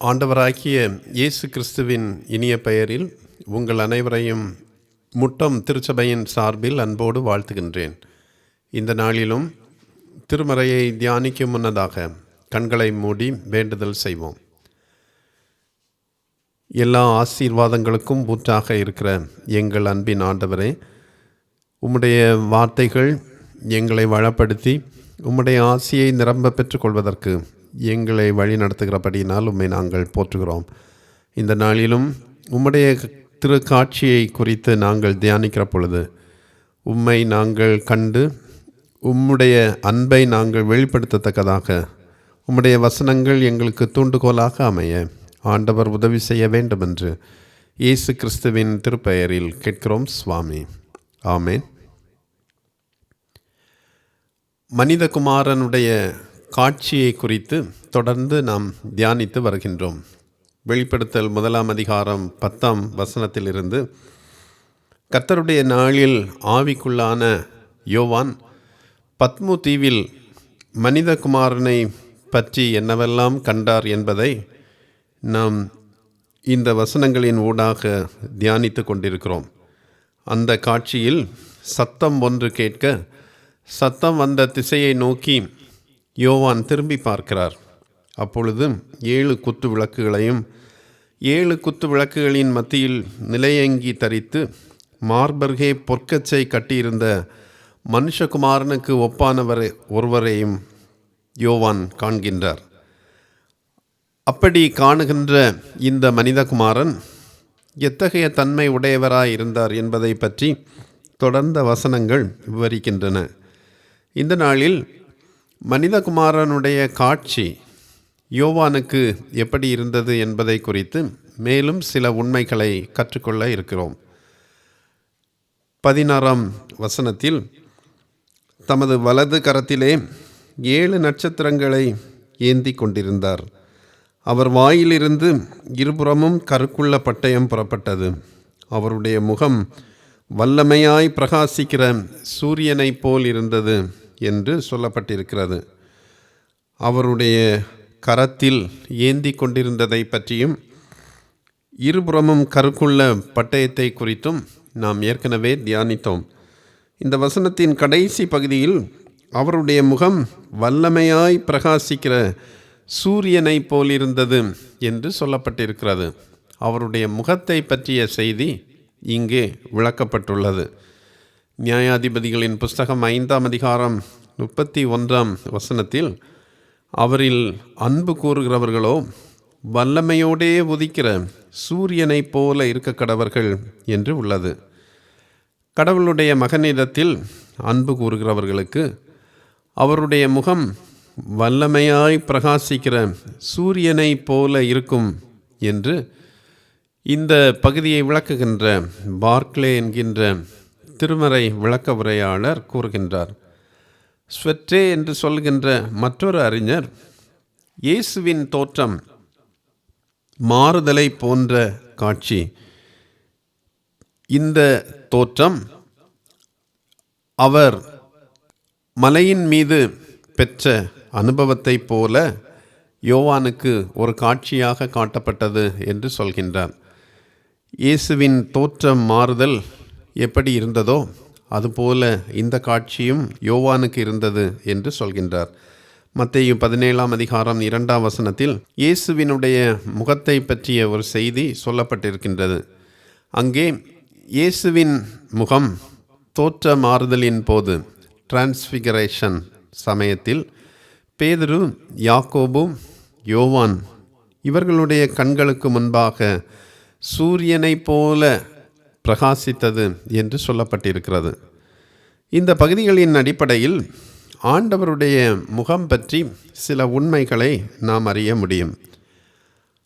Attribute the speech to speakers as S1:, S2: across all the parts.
S1: ஆண்டவராகிய இயேசு கிறிஸ்துவின் இனிய பெயரில் உங்கள் அனைவரையும் முட்டம் திருச்சபையின் சார்பில் அன்போடு வாழ்த்துகின்றேன். இந்த நாளிலும் திருமறையை தியானிக்கும் முன்னதாக கண்களை மூடி வேண்டுதல் செய்வோம். எல்லா ஆசீர்வாதங்களுக்கும் ஊற்றாக இருக்கிற எங்கள் அன்பின் ஆண்டவரே, உம்முடைய வார்த்தைகள் எங்களை வளப்படுத்தி உம்முடைய ஆசியை நிரம்ப பெற்றுக்கொள்வதற்கு எங்களை வழி நடத்துகிறபடியினால் உம்மை நாங்கள் போற்றுகிறோம். இந்த நாளிலும் உம்முடைய திருக்காட்சியை குறித்து நாங்கள் தியானிக்கிற பொழுது உம்மை நாங்கள் கண்டு உம்முடைய அன்பை நாங்கள் வெளிப்படுத்தத்தக்கதாக உம்முடைய வசனங்கள் எங்களுக்கு தூண்டுகோலாக அமைய ஆண்டவர் உதவி செய்ய வேண்டும் என்று இயேசு கிறிஸ்துவின் திருப்பெயரில் கேட்கிறோம் சுவாமி. ஆமேன். மனிதகுமாரனுடைய காட்சியை குறித்து தொடர்ந்து நாம் தியானித்து வருகின்றோம். வெளிப்படுத்தல் 1 அதிகாரம் 10 வசனத்திலிருந்து, கர்த்தருடைய நாளில் ஆவிக்குள்ளான யோவான் பத்மு தீவில் மனிதகுமாரனை பற்றி என்னவெல்லாம் கண்டார் என்பதை நாம் இந்த வசனங்களின் ஊடாக தியானித்து கொண்டிருக்கிறோம். அந்த காட்சியில் சத்தம் ஒன்று கேட்க, சத்தம் வந்த திசையை நோக்கி யோவான் திரும்பி பார்க்கிறார். அப்பொழுது 7 குத்து விளக்குகளையும் 7 குத்து விளக்குகளின் மத்தியில் நிலையங்கி தரித்து மார்பர்கே பொற்கச்சை கட்டியிருந்த மனுஷகுமாரனுக்கு ஒப்பானவர் ஒருவரையும் யோவான் காண்கின்றார். அப்படி காணுகின்ற இந்த மனிதகுமாரன் எத்தகைய தன்மை உடையவராய் இருந்தார் என்பதை பற்றி தொடர்ந்த வசனங்கள் விவரிக்கின்றன. இந்த நாளில் மனிதகுமாரனுடைய காட்சி யோவானுக்கு எப்படி இருந்தது என்பதை குறித்து மேலும் சில உண்மைகளை கற்றுக்கொள்ள இருக்கிறோம். 16 வசனத்தில், தமது வலது கரத்திலே 7 நட்சத்திரங்களை ஏந்தி கொண்டிருந்தார். அவர் வாயிலிருந்து இருபுறமும் கருக்குள்ள பட்டயம் புறப்பட்டது. அவருடைய முகம் வல்லமையாய் பிரகாசிக்கிற சூரியனைப் போல் இருந்தது என்று சொல்லப்பட்டிருக்கிறது. அவருடைய கரத்தில் ஏந்தி கொண்டிருந்ததை பற்றியும் இருபுறமும் கருக்குள்ள பட்டயத்தை குறித்தும் நாம் ஏற்கனவே தியானித்தோம். இந்த வசனத்தின் கடைசி பகுதியில் அவருடைய முகம் வல்லமையாய் பிரகாசிக்கிற சூரியனைப் போலிருந்தது என்று சொல்லப்பட்டிருக்கிறது. அவருடைய முகத்தை பற்றிய செய்தி இங்கே விளக்கப்பட்டுள்ளது. நியாயாதிபதிகளின் புஸ்தகம் 5 அதிகாரம் 31 வசனத்தில், அவரில் அன்பு கூறுகிறவர்களோ வல்லமையோடே உதிக்கிற சூரியனைப் போல இருக்க கடவர்கள் என்று உள்ளது. கடவுளுடைய மகனிடத்தில் அன்பு கூறுகிறவர்களுக்கு அவருடைய முகம் வல்லமையாய் பிரகாசிக்கிற சூரியனைப் போல இருக்கும் என்று இந்த பகுதியை விளக்குகின்ற பார்க்லே என்கின்ற திருமறை விளக்க உரையாளர் கூறுகின்றார். ஸ்வெட்ரே என்று சொல்கின்ற மற்றொரு அறிஞர், இயேசுவின் தோற்றம் மாறுதலை போன்ற காட்சி. இந்த தோற்றம் அவர் மலையின் மீது பெற்ற அனுபவத்தை போல யோவானுக்கு ஒரு காட்சியாக காட்டப்பட்டது என்று சொல்கின்றார். இயேசுவின் தோற்றம் மாறுதல் எப்படி இருந்ததோ அதுபோல இந்த காட்சியும் யோவானுக்கு இருந்தது என்று சொல்கின்றார். மத்தேயு 17 அதிகாரம் 2 வசனத்தில் இயேசுவினுடைய முகத்தை பற்றிய ஒரு செய்தி சொல்லப்பட்டிருக்கின்றது. அங்கே இயேசுவின் முகம் தோற்ற மாறுதலின் போது, டிரான்ஸ்பிகரேஷன் சமயத்தில், பேதுரு, யாக்கோபு, யோவான் இவர்களுடைய கண்களுக்கு முன்பாக சூரியனைப் போல பிரகாசித்தது என்று சொல்லப்பட்டிருக்கிறது. இந்த பகுதிகளின் அடிப்படையில் ஆண்டவருடைய முகம் பற்றி சில உண்மைகளை நாம் அறிய முடியும்.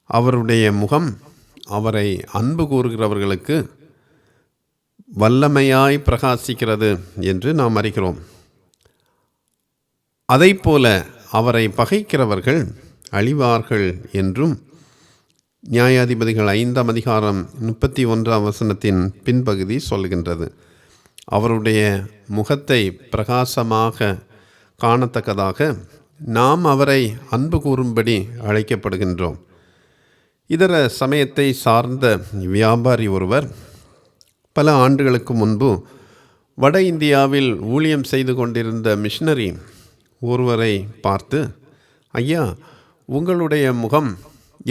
S1: அவருடைய முகம் அவரை அன்பு கூறுகிறவர்களுக்கு வல்லமையாய் பிரகாசிக்கிறது என்று நாம் அறிகிறோம். அதைப்போல அவரை பகைக்கிறவர்கள் அழிவார்கள் என்றும் நியாயாதிபதிகள் 5 அதிகாரம் 31 வசனத்தின் பின்பகுதி சொல்கின்றது. அவருடைய முகத்தை பிரகாசமாக காணத்தக்கதாக நாம் அவரை அன்பு கூறும்படி அழைக்கப்படுகின்றோம். இதர சமயத்தை சார்ந்த வியாபாரி ஒருவர் பல ஆண்டுகளுக்கு முன்பு வட இந்தியாவில் ஊழியம் செய்து கொண்டிருந்த மிஷனரி ஒருவரை பார்த்து, ஐயா, உங்களுடைய முகம்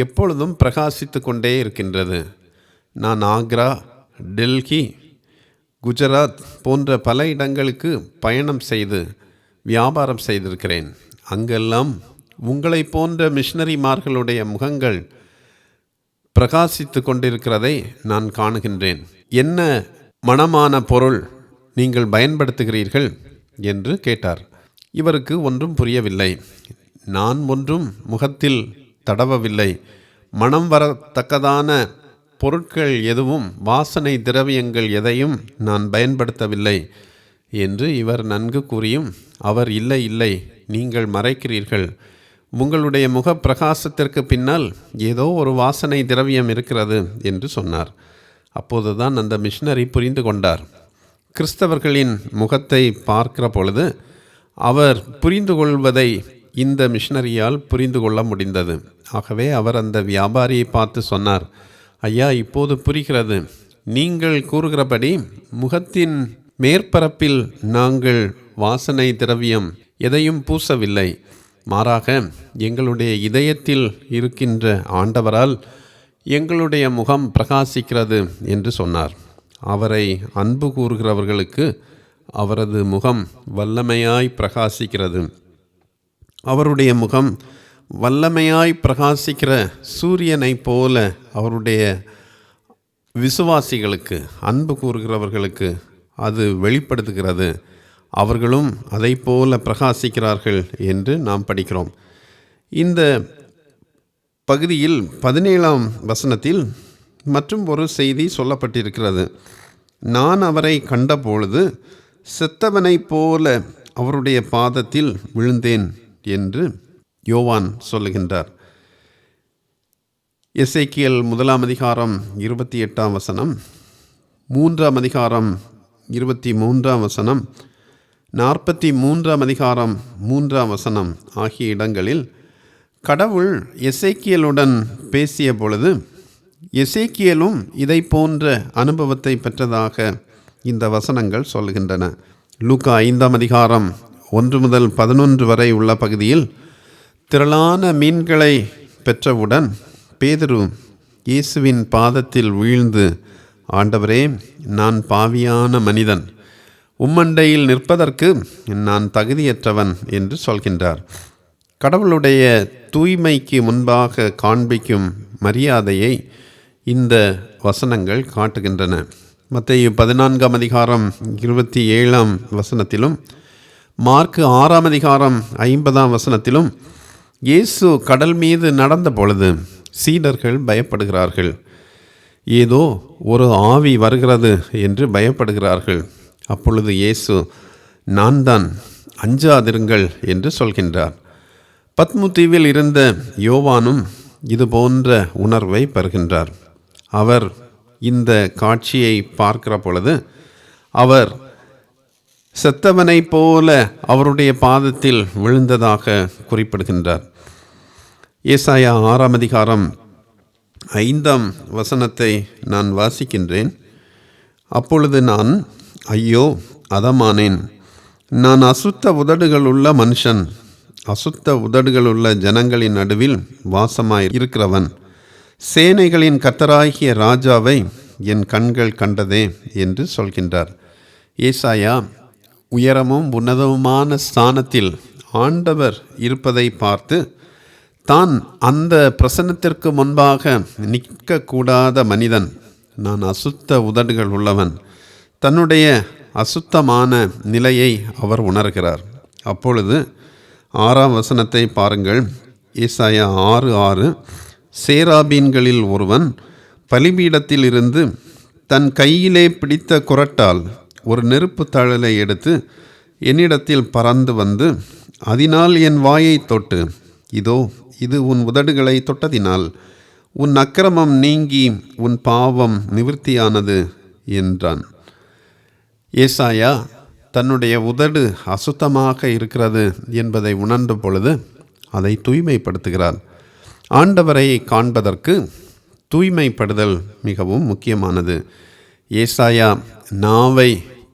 S1: எப்பொழுதும் பிரகாசித்து கொண்டே இருக்கின்றது. நான் ஆக்ரா, டெல்லி, குஜராத் போன்ற பல இடங்களுக்கு பயணம் செய்து வியாபாரம் செய்திருக்கிறேன். அங்கெல்லாம் உங்களை போன்ற மிஷனரிமார்களுடைய முகங்கள் பிரகாசித்து கொண்டிருக்கிறதை நான் காணுகின்றேன். என்ன மணமான பொருள் நீங்கள் பயன்படுத்துகிறீர்கள் என்று கேட்டார். இவருக்கு ஒன்றும் புரியவில்லை. நான் ஒன்றும் முகத்தில் தடவவில்லை. மனம் வரத்தக்கதான பொருட்கள் எதுவும், வாசனை திரவியங்கள் எதையும் நான் பயன்படுத்தவில்லை என்று இவர் நன்கு கூறியும், அவர் இல்லை இல்லை, நீங்கள் மறைக்கிறீர்கள். உங்களுடைய முக பிரகாசத்திற்கு பின்னால் ஏதோ ஒரு வாசனை திரவியம் இருக்கிறது என்று சொன்னார். அப்போதுதான் அந்த மிஷனரி புரிந்து கொண்டார். கிறிஸ்தவர்களின் முகத்தை பார்க்கிற பொழுது அவர் புரிந்து கொள்வதை இந்த மிஷனரியால் புரிந்து கொள்ள முடிந்தது. ஆகவே அவர் அந்த வியாபாரியை பார்த்து சொன்னார், ஐயா, இப்போது புரிகிறது. நீங்கள் கூறுகிறபடி முகத்தின் மேற்பரப்பில் நாங்கள் வாசனை திரவியம் எதையும் பூசவில்லை. மாறாக எங்களுடைய இதயத்தில் இருக்கின்ற ஆண்டவரால் எங்களுடைய முகம் பிரகாசிக்கிறது என்று சொன்னார். அவரை அன்பு கூறுகிறவர்களுக்கு அவரது முகம் வல்லமையாய் பிரகாசிக்கிறது. அவருடைய முகம் வல்லமையாய் பிரகாசிக்கிற சூரியனைப் போல அவருடைய விசுவாசிகளுக்கு, அன்பு கூறுகிறவர்களுக்கு அது வெளிப்படுத்துகிறது. அவர்களும் அதை போல பிரகாசிக்கிறார்கள் என்று நாம் படிக்கிறோம். இந்த பகுதியில் 17ஆம் வசனத்தில் மற்றும் ஒரு செய்தி சொல்லப்பட்டிருக்கிறது. நான் அவரை கண்டபொழுது செத்தவனைப் போல அவருடைய பாதத்தில் விழுந்தேன் என்று யோவான் சொல்லுகின்றார். எசேக்கியேல் 1ஆம் அதிகாரம் 28ஆம் வசனம், 3ஆம் அதிகாரம் 23ஆம் வசனம், 43ஆம் அதிகாரம் 3ஆம் வசனம் ஆகிய இடங்களில் கடவுள் எசேக்கியேலுடன் பேசிய பொழுது எசேக்கியேலும் இதை போன்ற அனுபவத்தை பெற்றதாக இந்த வசனங்கள் சொல்கின்றன. லூக்கா 5ஆம் அதிகாரம் 1 முதல் 11 வரை உள்ள பகுதியில் திரளான மீன்களை பெற்றவுடன் பேதுரு இயேசுவின் பாதத்தில் வீழ்ந்து, ஆண்டவரே, நான் பாவியான மனிதன், உம்மண்டையில் நிற்பதற்கு நான் தகுதியற்றவன் என்று சொல்கின்றார். கடவுளுடைய தூய்மைக்கு முன்பாக காண்பிக்கும் மரியாதையை இந்த வசனங்கள் காட்டுகின்றன. மத்தேயு 14ஆம் அதிகாரம் 27ஆம் வசனத்திலும் மார்க்கு 6ஆம் அதிகாரம் 50ஆம் வசனத்திலும் இயேசு கடல் மீது நடந்த பொழுது சீடர்கள் பயப்படுகிறார்கள். ஏதோ ஒரு ஆவி வருகிறது என்று பயப்படுகிறார்கள். அப்பொழுது இயேசு, நான் தான், அஞ்சாதிருங்கள் என்று சொல்கின்றார். பத்மு தீவில் இருந்த யோவானும் இது போன்ற உணர்வை பெறுகின்றார். அவர் இந்த காட்சியை பார்க்கிற பொழுது அவர் செத்தவனைப் போல அவருடைய பாதத்தில் விழுந்ததாக குறிப்பிடுகின்றார். ஏசாயா 6ஆம் அதிகாரம் 5ஆம் வசனத்தை நான் வாசிக்கின்றேன். அப்பொழுது நான், ஐயோ, அதமானேன், நான் அசுத்த உதடுகளுள்ள மனுஷன், அசுத்த உதடுகளுள்ள ஜனங்களின் நடுவில் வாசமாய் இருக்கிறவன், சேனைகளின் கர்த்தராகிய ராஜாவை என் கண்கள் கண்டதே என்று சொல்கின்றார். ஏசாயா உயரமும் உன்னதமுமான ஸ்தானத்தில் ஆண்டவர் இருப்பதை பார்த்து தான் அந்த பிரசன்னத்திற்கு முன்பாக நிற்கக்கூடாத மனிதன், நான் அசுத்த உதடுகள் உள்ளவன், தன்னுடைய அசுத்தமான நிலையை அவர் உணர்கிறார். அப்பொழுது 6ஆம் வசனத்தை பாருங்கள். ஏசாயா 6:6, சேராபீன்களில் ஒருவன் பலிபீடத்தில் இருந்து தன் கையிலே பிடித்த குறட்டால் ஒரு நெருப்பு தழலை எடுத்து என்னிடத்தில் பறந்து வந்து அதனால் என் வாயை தொட்டு, இதோ இது உன் உதடுகளை தொட்டதினால் உன் அக்கிரமம் நீங்கி உன் பாவம் நிவிர்த்தியானது என்றான். ஏசாயா தன்னுடைய உதடு அசுத்தமாக இருக்கிறது என்பதை உணர்ந்த பொழுது அதை தூய்மைப்படுத்துகிறார். ஆண்டவரை காண்பதற்கு தூய்மைப்படுதல் மிகவும் முக்கியமானது. ஏசாயா நாவை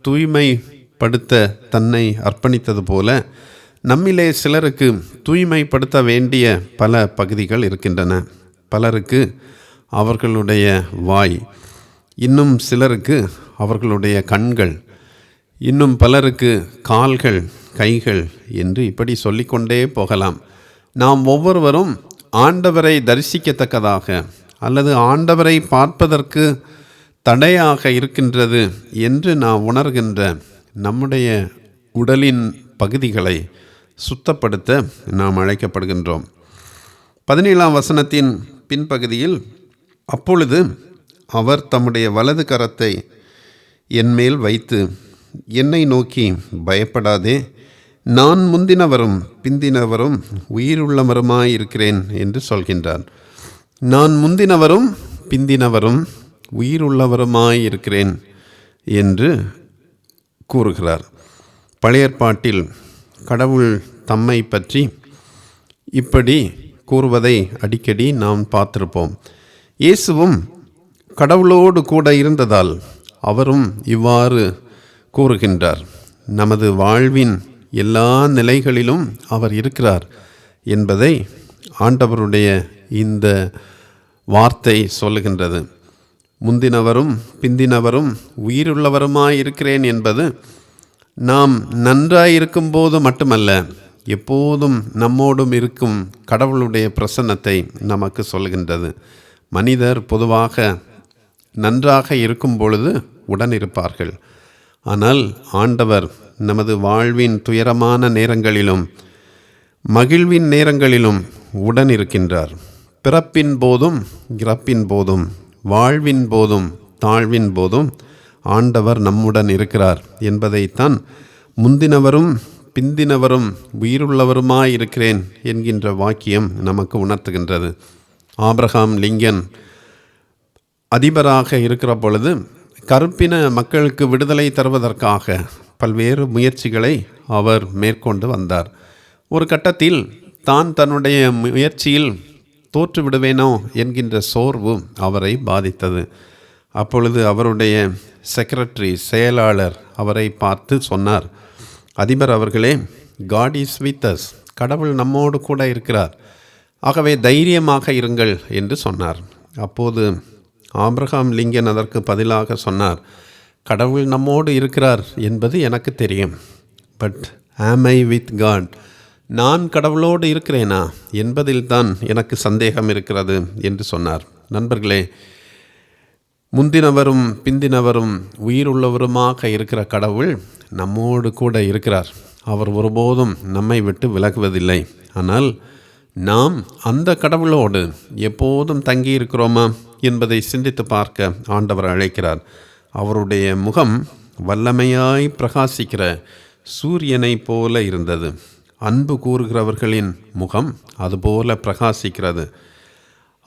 S1: தூய்மைப்படுத்த தன்னை அர்ப்பணித்தது போல நம்மிலே சிலருக்கு தூய்மைப்படுத்த வேண்டிய பல பகுதிகள் இருக்கின்றன. பலருக்கு அவர்களுடைய வாய், இன்னும் சிலருக்கு அவர்களுடைய கண்கள், இன்னும் பலருக்கு கால்கள், கைகள் என்று இப்படி சொல்லிக்கொண்டே போகலாம். நாம் ஒவ்வொருவரும் ஆண்டவரை தரிசிக்கத்தக்கதாக அல்லது ஆண்டவரை பார்ப்பதற்கு தடையாக இருக்கின்றது என்று நாம் உணர்கின்ற நம்முடைய உடலின் பகுதிகளை சுத்தப்படுத்த நாம் அழைக்கப்படுகின்றோம். 17ஆம் வசனத்தின் பின்பகுதியில், அப்பொழுது அவர் தம்முடைய வலது கரத்தை என்மேல் வைத்து என்னை நோக்கி, பயப்படாதே, நான் முந்தினவரும் பிந்தினவரும் உயிருள்ளவருமாயிருக்கிறேன் என்று சொல்கின்றார். நான் முந்தினவரும் பிந்தினவரும் உயிருள்ளவருமாயிருக்கிறேன் என்று கூறுகிறார். பழைய ஏற்பாட்டில் கடவுள் தம்மை பற்றி இப்படி கூறுவதை அடிக்கடி நாம் பார்த்திருப்போம். இயேசுவும் கடவுளோடு கூட இருந்ததால் அவரும் இவ்வாறு கூறுகின்றார். நமது வாழ்வின் எல்லா நிலைகளிலும் அவர் இருக்கிறார் என்பதை ஆண்டவருடைய இந்த வார்த்தை சொல்லுகின்றது. முந்தினவரும் பிந்தினவரும் உயிருள்ளவருமாயிருக்கிறேன் என்பது நாம் நன்றாயிருக்கும்போது மட்டுமல்ல, எப்போதும் நம்மோடும் இருக்கும் கடவுளுடைய பிரசன்னத்தை நமக்கு சொல்கின்றது. மனிதர் பொதுவாக நன்றாக இருக்கும் பொழுது உடன் இருப்பார்கள். ஆனால் ஆண்டவர் நமது வாழ்வின் துயரமான நேரங்களிலும் மகிழ்வின் நேரங்களிலும் உடன் இருக்கின்றார். பிறப்பின் போதும் இறப்பின் போதும் வாழ்வின் போதும் தாழ்வின் போதும் ஆண்டவர் நம்முடன் இருக்கிறார் என்பதைத்தான் முந்தினவரும் பிந்தினவரும் உயிருள்ளவருமாயிருக்கிறேன் என்கின்ற வாக்கியம் நமக்கு உணர்த்துகின்றது. ஆபிரகாம் லிங்கன் அதிபராக இருக்கிற பொழுது கருப்பின மக்களுக்கு விடுதலை தருவதற்காக பல்வேறு முயற்சிகளை அவர் மேற்கொண்டு வந்தார். ஒரு கட்டத்தில் தான் தன்னுடைய முயற்சியில் தோற்றுவிடுவேனோ என்கின்ற சோர்வு அவரை பாதித்தது. அப்பொழுது அவருடைய செக்ரட்டரி, செயலாளர் அவரை பார்த்து சொன்னார், அதிபர் அவர்களே, காட் இஸ் வித் அஸ், கடவுள் நம்மோடு கூட இருக்கிறார், ஆகவே தைரியமாக இருங்கள் என்று சொன்னார். அப்போது ஆபிரகாம் லிங்கன் அதற்கு பதிலாக சொன்னார், கடவுள் நம்மோடு இருக்கிறார் என்பது எனக்கு தெரியும், பட் ஆம் ஐ வித் காட், நான் கடவுளோடு இருக்கிறேனா என்பதில்தான் எனக்கு சந்தேகம் இருக்கிறது என்று சொன்னார். நண்பர்களே, முந்தினவரும் பிந்தினவரும் உயிருள்ளவருமாக இருக்கிற கடவுள் நம்மோடு கூட இருக்கிறார். அவர் ஒருபோதும் நம்மை விட்டு விலகுவதில்லை. ஆனால் நாம் அந்த கடவுளோடு எப்போதும் தங்கியிருக்கிறோமா என்பதை சிந்தித்து பார்க்க ஆண்டவர் அழைக்கிறார். அவருடைய முகம் வல்லமையாய் பிரகாசிக்கிற சூரியனை போல இருந்தது. அன்பு கூறுகிறவர்களின் முகம் அதுபோல பிரகாசிக்கிறது.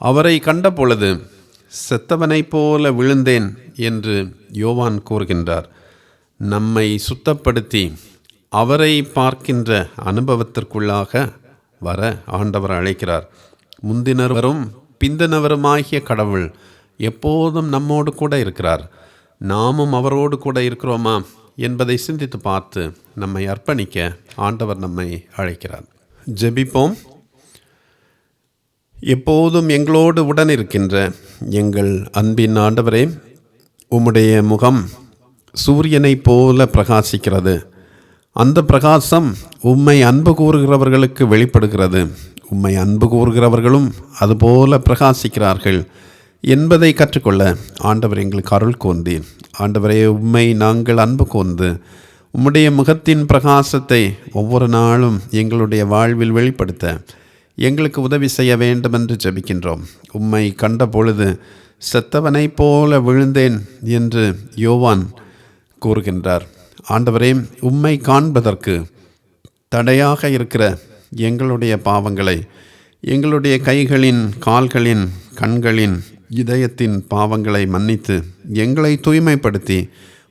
S1: அவரை கண்ட பொழுது செத்தவனைப் போல விழுந்தேன் என்று யோவான் கூறுகின்றார். நம்மை சுத்தப்படுத்தி அவரை பார்க்கின்ற அனுபவத்திற்குள்ளாக வர ஆண்டவர் அழைக்கிறார். முந்தினவரும் பிந்தினவருமாகிய கடவுள் எப்போதும் நம்மோடு கூட இருக்கிறார். நாமும் அவரோடு கூட இருக்கிறோமா என்பதை சிந்தித்து பார்த்து நம்மை அர்ப்பணிக்க ஆண்டவர் நம்மை அழைக்கிறார். ஜெபிப்போம். எப்போதும் எங்களோடு உடன் இருக்கின்ற எங்கள் அன்பின் ஆண்டவரே, உம்முடைய முகம் சூரியனைப் போல பிரகாசிக்கிறது. அந்த பிரகாசம் உம்மை அன்பு கூறுகிறவர்களுக்கு வெளிப்படுகிறது. உம்மை அன்பு கூறுகிறவர்களும் அதுபோல பிரகாசிக்கிறார்கள் என்பதை கற்றுக்கொள்ள ஆண்டவர் எங்களுக்கு அருள் கூர்ந்தீர். ஆண்டவரே, உம்மை நாங்கள் அன்பு கூர்ந்து உம்முடைய முகத்தின் பிரகாசத்தை ஒவ்வொரு நாளும் எங்களுடைய வாழ்வில் வெளிப்படுத்த எங்களுக்கு உதவி செய்ய வேண்டும் என்று ஜெபிக்கின்றோம். உம்மை கண்ட பொழுது செத்தவனைப் போல விழுந்தேன் என்று யோவான் கூறுகின்றார். ஆண்டவரே, உம்மை காண்பதற்கு தடையாக இருக்கிற எங்களுடைய பாவங்களை, எங்களுடைய கைகளின், கால்களின், கண்களின், இதயத்தின் பாவங்களை மன்னித்து எங்களை தூய்மைப்படுத்தி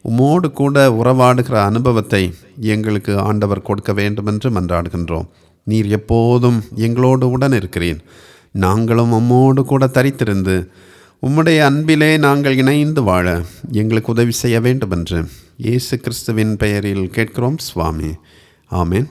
S1: உம்மோடு கூட உறவாடுகிற அனுபவத்தை எங்களுக்கு ஆண்டவர் கொடுக்க வேண்டுமென்று மன்றாடுகின்றோம். நீர் எப்போதும் எங்களோடு உடன் இருக்கிறீர். நாங்களும் உம்மோடு கூட தரித்திருந்து உம்முடைய அன்பிலே நாங்கள் இணைந்து வாழ எங்களுக்கு உதவி செய்ய வேண்டும் என்று இயேசு கிறிஸ்துவின் பெயரில் கேட்கிறோம் சுவாமி. ஆமென்.